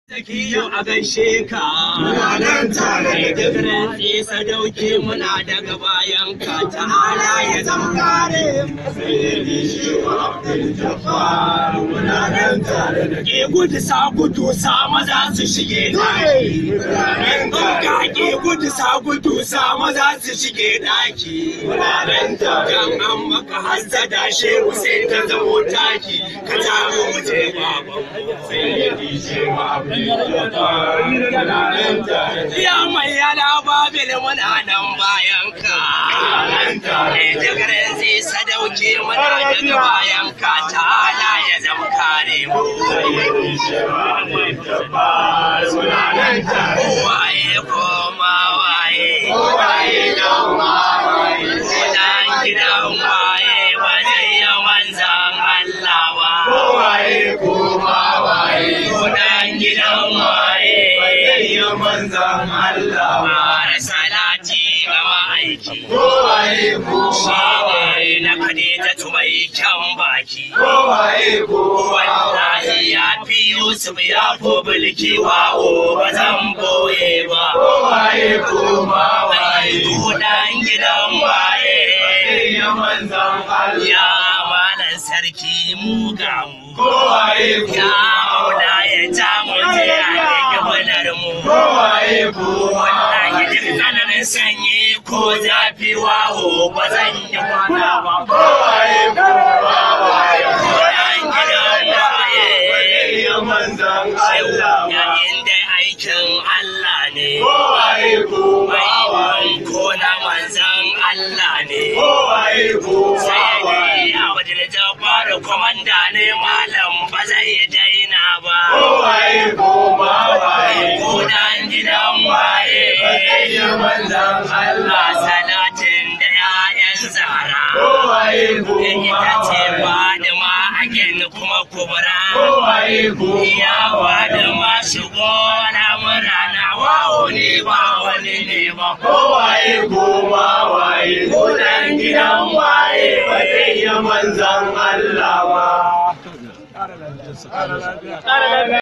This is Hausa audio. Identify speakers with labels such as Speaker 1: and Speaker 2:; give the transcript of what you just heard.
Speaker 1: Zakiyo a gaishe ka, muna nan tare da rantsi sadauki muna daga bayan ka ta'ala ya zama kare. Sayyidi Shehu Abduljabbar muna nan tare da ke gudu sa gudu sa maza su shige daki. Ka ke gudu sa gudu sa maza su shige daki. Muna nan tare. Dan an maka hassada Shehu sai ta zamo taki. Ka taro mu je baban Sayyidi Shehu Abduljabbar. Ya mai yana babil muna nan bayan ka. Jagarin zai sadauki muna daga bayan ka ta'ala ya zama kare mu. Waye koma waye, waye dan waye, dan gidan waye ba zai yi manzan Allah ba. Waye koma waye, dan gidan waye manzan Allah ba. Salati ga ma'aiki kowaye shi ne na Khadijatu mai kyan baki. Wallahi ya fi Yusuf ya fi bulki wawo ba zan boye ba. Dan gidan waye manzan Allah ya malan sarki mu ga mu. Ya maula ya ta mu je a wallahi duk tsananin sanyi ko zafi wawo ba zan yi kwana ba. Dan gidan waye yayin da aikin Allah ne, ko na manzan Allah ne. Sai a wajen Jabbar komanda ne malam ba zai daina ba. Dan gidan waye Allah salatin da ‘ya'yan zara ita ce Fadima agen kuma kubra ya Fadima shigo na murana wawo ne ba wani ne ba. Dan gidan waye ba zai yi manzan Allah ba.